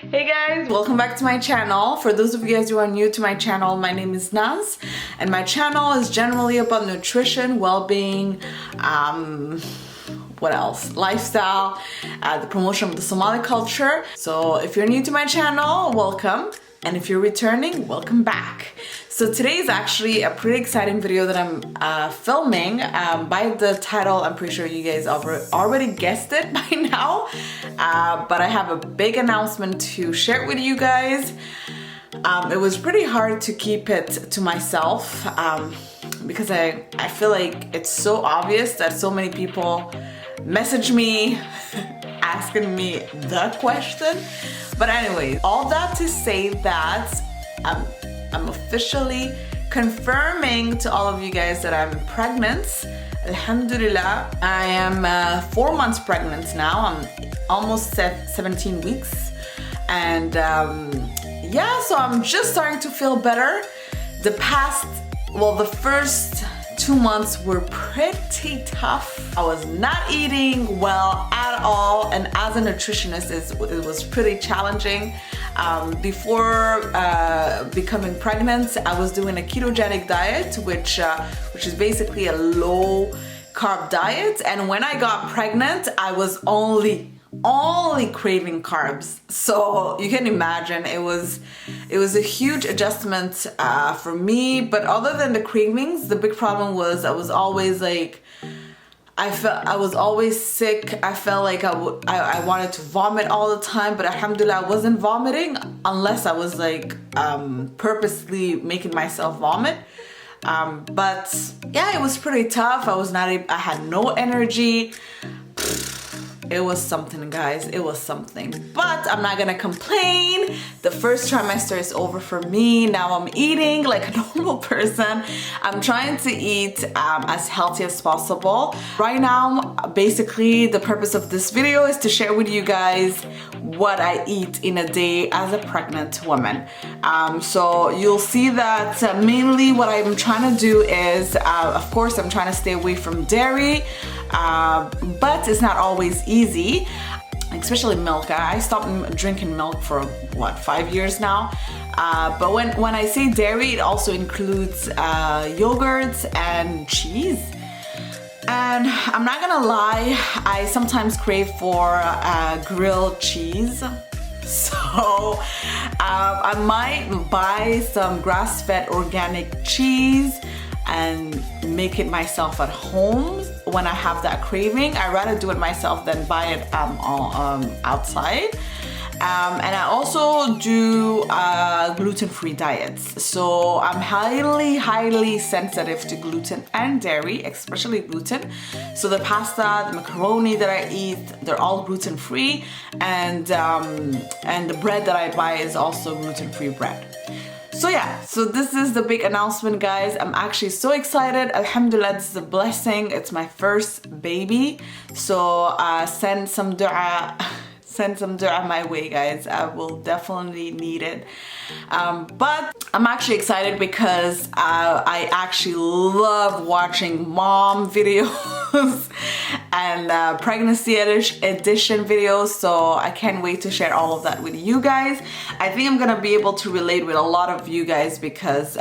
Hey guys, welcome back to my channel. For those of you guys who are new to my channel, my name is Naz and my channel is generally about nutrition, well-being, what else? Lifestyle, the promotion of the Somali culture. So if you're new to my channel, welcome. And if you're returning, welcome back. So today is actually a pretty exciting video that I'm filming. By the title, I'm pretty sure you guys already guessed it by now. But I have a big announcement to share with you guys. It was pretty hard to keep it to myself because I feel like it's so obvious that so many people message me asking me the question. But anyway, all that to say that I'm officially confirming to all of you guys that I'm pregnant. Alhamdulillah, I am 4 months pregnant now. I'm almost 17 weeks. And yeah, so I'm just starting to feel better. The first 2 months were pretty tough. I was not eating well at all, and as a nutritionist, it was pretty challenging. Before becoming pregnant, I was doing a ketogenic diet, which is basically a low carb diet. And when I got pregnant, I was only craving carbs. So you can imagine it was a huge adjustment for me. But other than the cravings, the big problem was I was always like, I was always sick. I felt like I wanted to vomit all the time, but alhamdulillah, I wasn't vomiting unless I was like purposely making myself vomit. But yeah, it was pretty tough. I had no energy. It was something, guys. It was something. But I'm not gonna complain. The first trimester is over for me. Now I'm eating like a normal person. I'm trying to eat as healthy as possible. Right now, basically, the purpose of this video is to share with you guys what I eat in a day as a pregnant woman. So you'll see that mainly what I'm trying to do is, of course, I'm trying to stay away from dairy. But it's not always easy, especially milk. I stopped drinking milk for what, 5 years now. But when I say dairy, it also includes yogurts and cheese. And I'm not gonna lie, I sometimes crave for grilled cheese. So I might buy some grass-fed organic cheese and make it myself at home when I have that craving. I'd rather do it myself than buy it outside. And I also do gluten-free diets. So I'm highly sensitive to gluten and dairy, especially gluten. So the pasta, the macaroni that I eat, they're all gluten-free. And the bread that I buy is also gluten-free bread. So yeah, so this is the big announcement, guys. I'm actually so excited. Alhamdulillah, this is a blessing. It's my first baby. So send some dua my way, guys. I will definitely need it. But I'm actually excited because I actually love watching mom videos and pregnancy edition videos. So I can't wait to share all of that with you guys. I think I'm gonna be able to relate with a lot of you guys because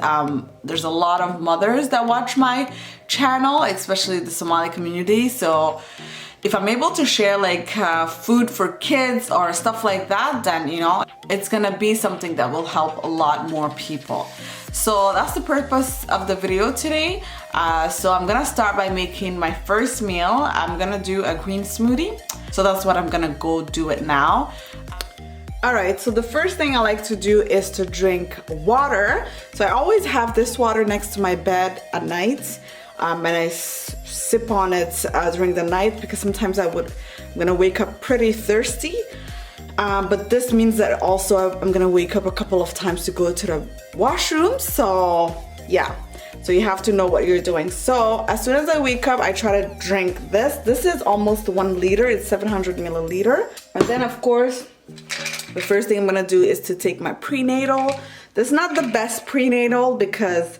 there's a lot of mothers that watch my channel, especially the Somali community. So if I'm able to share like food for kids or stuff like that, then you know, it's gonna be something that will help a lot more people. So that's the purpose of the video today. So I'm gonna start by making my first meal. I'm gonna do a green smoothie. So that's what I'm gonna go do it now. Alright, so the first thing I like to do is to drink water. So I always have this water next to my bed at night. And I sip on it during the night because sometimes I'm gonna wake up pretty thirsty. But this means that also I'm gonna wake up a couple of times to go to the washroom. So yeah, so you have to know what you're doing. So as soon as I wake up, I try to drink this. This is almost 1 liter, it's 700 milliliter. And then of course, the first thing I'm gonna do is to take my prenatal. This is not the best prenatal because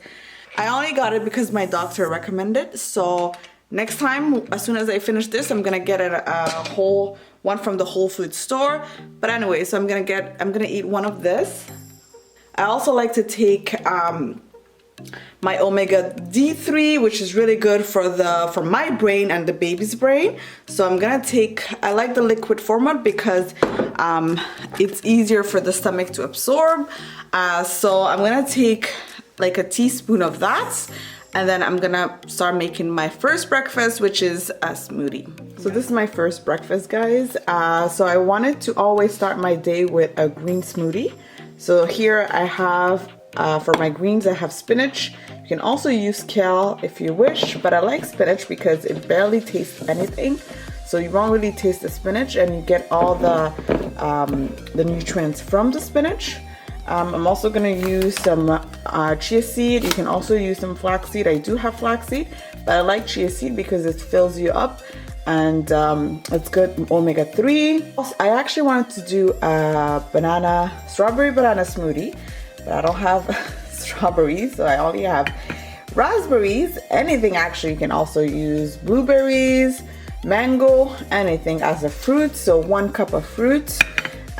I only got it because my doctor recommended. So next time, as soon as I finish this, I'm gonna get a whole one from the Whole Foods store. But anyway, so I'm gonna eat one of this. I also like to take my omega D3, which is really good for my brain and the baby's brain. So I'm gonna take, I like the liquid format because it's easier for the stomach to absorb. So I'm gonna take like a teaspoon of that, and then I'm gonna start making my first breakfast, which is a smoothie. So this is my first breakfast, guys. So I wanted to always start my day with a green smoothie. So here I have, for my greens, I have spinach. You can also use kale if you wish, but I like spinach because it barely tastes anything. So you won't really taste the spinach, and you get all the nutrients from the spinach. I'm also gonna use some chia seed. You can also use some flaxseed. I do have flaxseed, but I like chia seed because it fills you up, and it's good omega-3. I actually wanted to do a strawberry banana smoothie, but I don't have strawberries, so I only have raspberries. Anything actually. You can also use blueberries, mango, anything as a fruit. So 1 cup of fruit.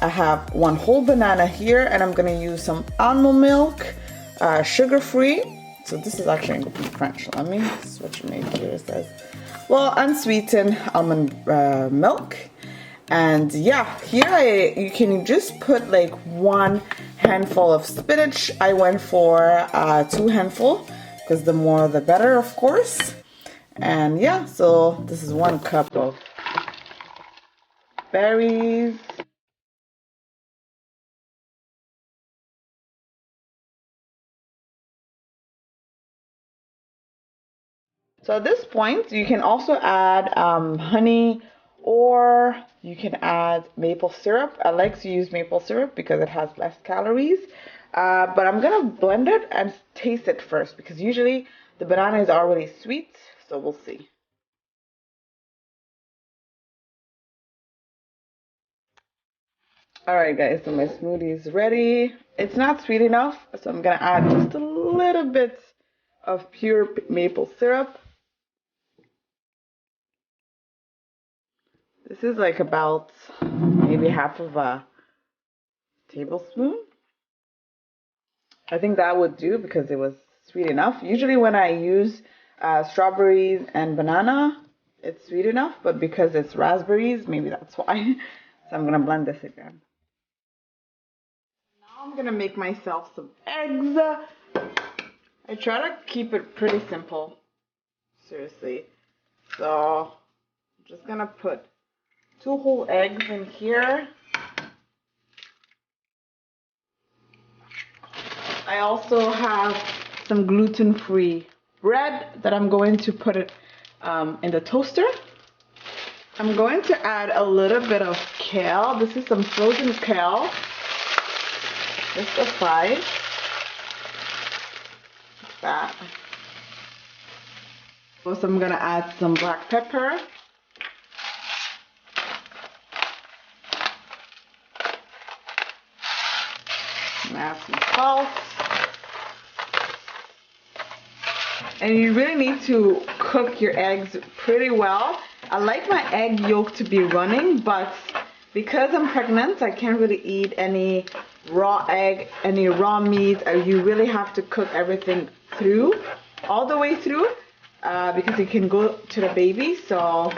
I have 1 whole banana here, and I'm gonna use some almond milk, sugar-free. So this is actually in French. Let me switch it here. It says, well, unsweetened almond milk. And yeah, here you can just put like 1 handful of spinach. I went for 2 handful because the more the better, of course. And yeah, so this is 1 cup of berries. So at this point, you can also add honey, or you can add maple syrup. I like to use maple syrup because it has less calories. But I'm gonna blend it and taste it first because usually the banana is already sweet, so we'll see. Alright guys, so my smoothie is ready. It's not sweet enough, so I'm gonna add just a little bit of pure maple syrup. This is like about maybe half of a tablespoon. I think that would do because it was sweet enough. Usually when I use strawberries and banana, it's sweet enough, but because it's raspberries, maybe that's why. So I'm gonna blend this again. Now I'm gonna make myself some eggs. I try to keep it pretty simple, seriously. So I'm just gonna put 2 whole eggs in here. I also have some gluten-free bread that I'm going to put it in the toaster. I'm going to add a little bit of kale. This is some frozen kale. Just a 5. Like that. Also, I'm gonna add some black pepper. Add some salt. And you really need to cook your eggs pretty well. I like my egg yolk to be running, but because I'm pregnant, I can't really eat any raw egg, any raw meat. You really have to cook everything through, all the way through, because it can go to the baby. So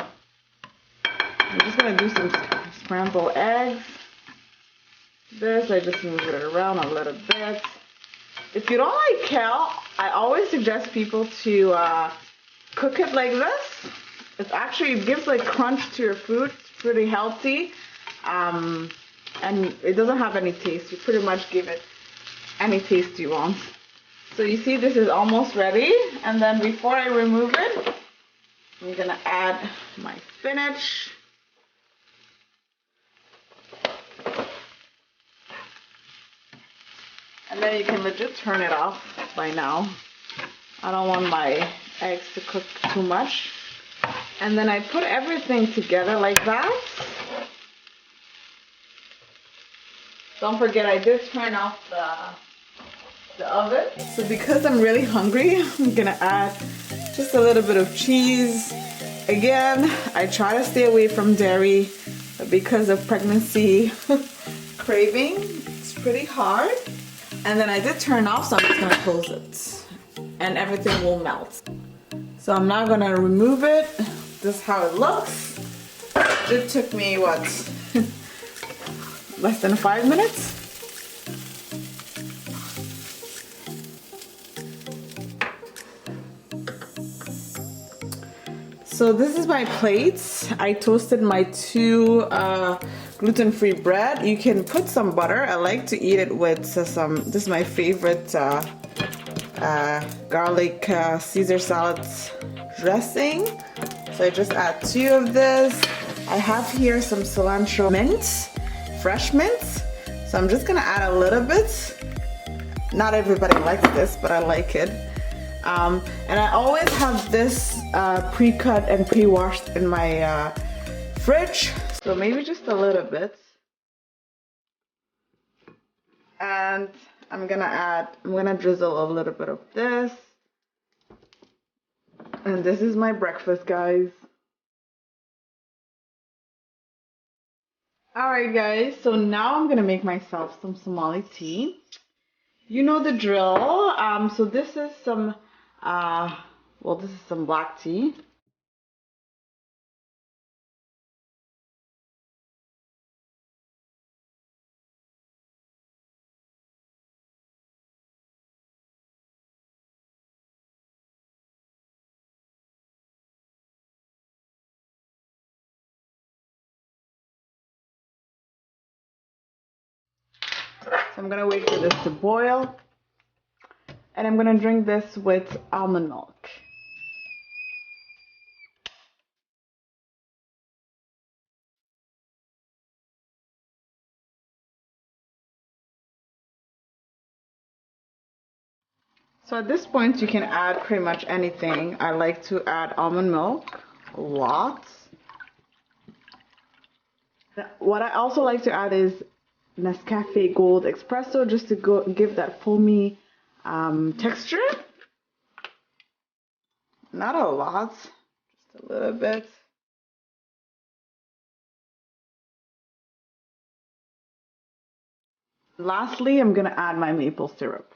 I'm just gonna do some scrambled eggs. This, I just move it around a little bit. If you don't like kale, I always suggest people to cook it like this. It gives like crunch to your food. It's pretty healthy, and it doesn't have any taste. You pretty much give it any taste you want. So you see this is almost ready, and then before I remove it, I'm gonna add my spinach. And then you can legit turn it off by now. I don't want my eggs to cook too much. And then I put everything together like that. Don't forget, I did turn off the oven. So because I'm really hungry, I'm gonna add just a little bit of cheese. Again, I try to stay away from dairy, but because of pregnancy craving, it's pretty hard. And then I did turn off, so I'm just gonna close it and everything will melt. So I'm now gonna remove it. This is how it looks. It took me, what, less than 5 minutes? So this is my plates. I toasted my 2 gluten-free bread. You can put some butter. I like to eat it with some, this is my favorite garlic Caesar salad dressing. So I just add 2 of this. I have here some cilantro mint, fresh mint. So I'm just gonna add a little bit. Not everybody likes this, but I like it. And I always have this pre-cut and pre-washed in my fridge. So maybe just a little bit. And I'm gonna drizzle a little bit of this. And this is my breakfast, guys. Alright guys, so now I'm gonna make myself some Somali tea. You know the drill. So this is some, this is some black tea. So I'm gonna wait for this to boil, and I'm gonna drink this with almond milk. So at this point you can add pretty much anything. I like to add almond milk a lot. What I also like to add is Nescafe Gold Espresso, just to give that foamy texture. Not a lot, just a little bit. Lastly, I'm gonna add my maple syrup.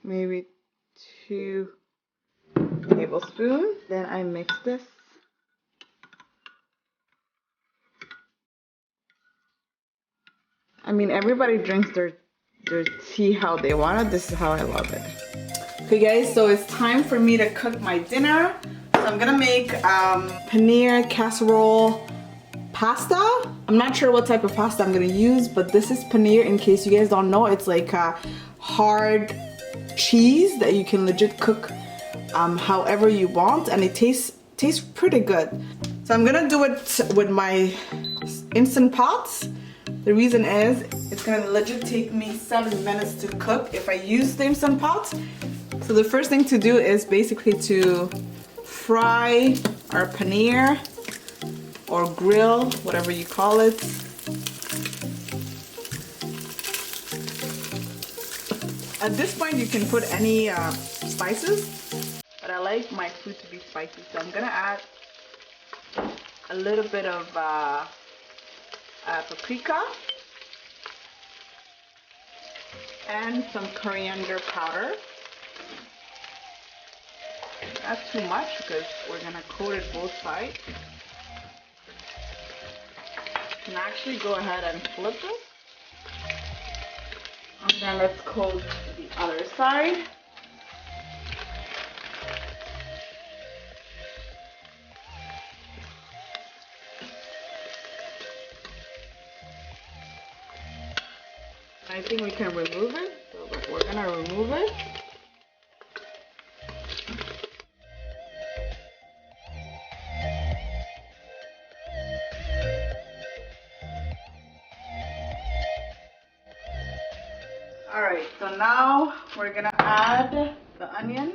Maybe 2 tablespoons. Then I mix this. I mean, everybody drinks their tea how they want it. This is how I love it. Okay guys, so it's time for me to cook my dinner. So I'm gonna make paneer casserole pasta. I'm not sure what type of pasta I'm gonna use, but this is paneer. In case you guys don't know, it's like a hard cheese that you can legit cook however you want, and it tastes pretty good. So I'm gonna do it with my Instant Pots. The reason is it's gonna legit take me 7 minutes to cook if I use the Instant Pot. So the first thing to do is basically to fry our paneer or grill, whatever you call it. At this point you can put any spices, but I like my food to be spicy, so I'm gonna add a little bit of paprika and some coriander powder. Not too much because we're gonna coat it both sides. You can actually go ahead and flip it. And then let's coat the other side. I think we can remove it, so we're gonna remove it. Alright, so now we're gonna add the onions.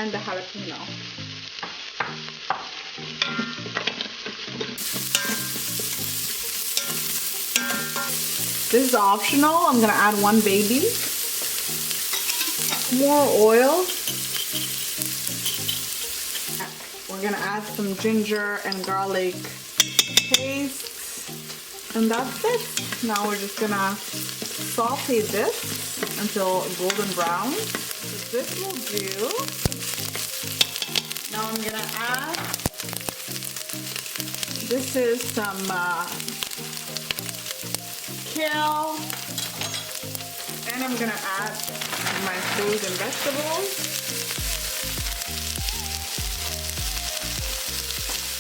And the jalapeno. This is optional. I'm gonna add 1 baby. More oil. We're gonna add some ginger and garlic paste. And that's it. Now we're just gonna saute this until golden brown. So this will do. Now I'm gonna add, this is some kale, and I'm gonna add my frozen vegetables.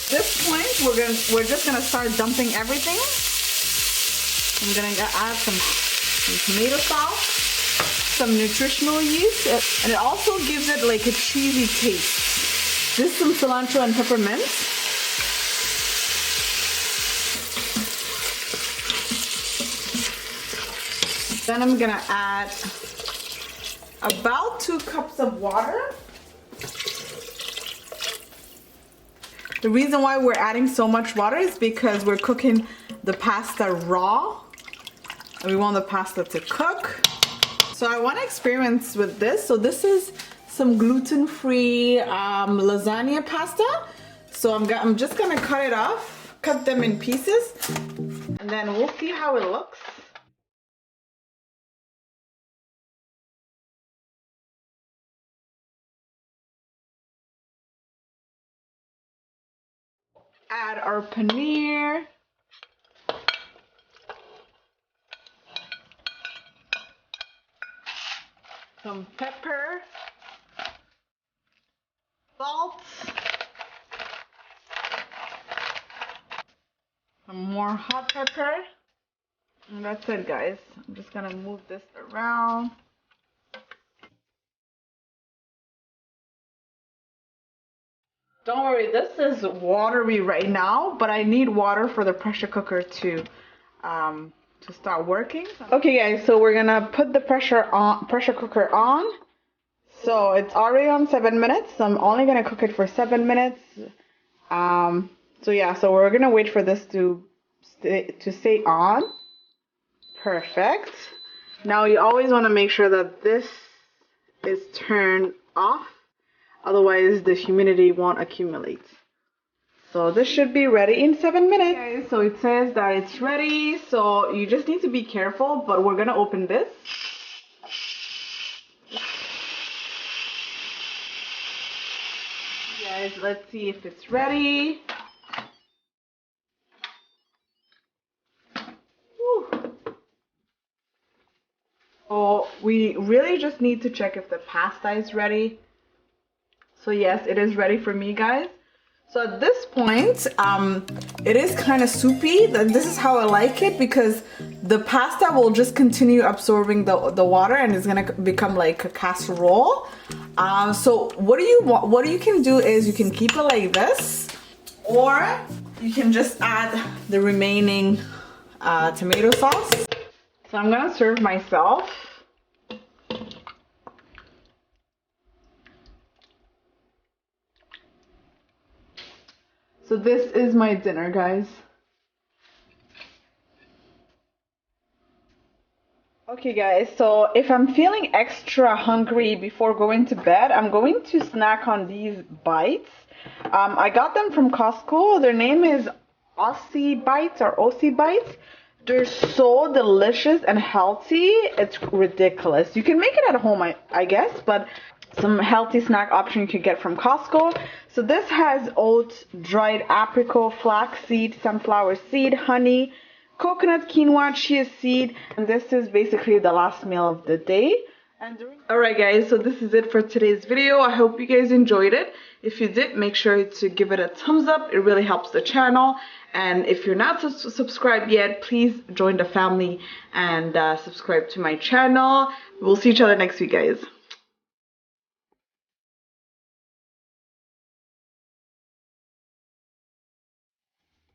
At this point, we're just gonna start dumping everything. I'm gonna add some tomato sauce, some nutritional yeast, and it also gives it like a cheesy taste. This is some cilantro and peppermint. Then I'm gonna add about 2 cups of water. The reason why we're adding so much water is because we're cooking the pasta raw. And we want the pasta to cook. So I want to experiment with this. So this is some gluten-free lasagna pasta. So I'm just gonna cut it off, cut them in pieces, and then we'll see how it looks. Add our paneer. Some pepper, salt, some more hot pepper, and that's it, guys. I'm just gonna move this around. Don't worry, this is watery right now, but I need water for the pressure cooker to start working. Okay guys, so we're gonna put the pressure cooker on. So it's already on 7 minutes. So I'm only gonna cook it for 7 minutes. So yeah, so we're gonna wait for this to stay on. Perfect. Now you always want to make sure that this is turned off, otherwise the humidity won't accumulate. So this should be ready in 7 minutes. Okay, so it says that it's ready, so you just need to be careful, but we're gonna open this. Guys, let's see if it's ready. Whew. So we really just need to check if the pasta is ready. So yes, it is ready for me, guys. So at this point, it is kind of soupy. This is how I like it, because the pasta will just continue absorbing the water, and it's gonna become like a casserole. So what you can do is you can keep it like this, or you can just add the remaining tomato sauce. So I'm gonna serve myself. So this is my dinner, guys. Okay guys, so if I'm feeling extra hungry before going to bed, I'm going to snack on these bites. I got them from Costco. Their name is Aussie Bites or Aussie Bites. They're so delicious and healthy. It's ridiculous. You can make it at home, I guess, but some healthy snack option you could get from Costco. So this has oats, dried apricot, flaxseed, sunflower seed, honey, coconut, quinoa, chia seed, and this is basically the last meal of the day. Alright guys, so this is it for today's video. I hope you guys enjoyed it. If you did, make sure to give it a thumbs up. It really helps the channel. And if you're not subscribed yet, please join the family and subscribe to my channel. We'll see each other next week, guys.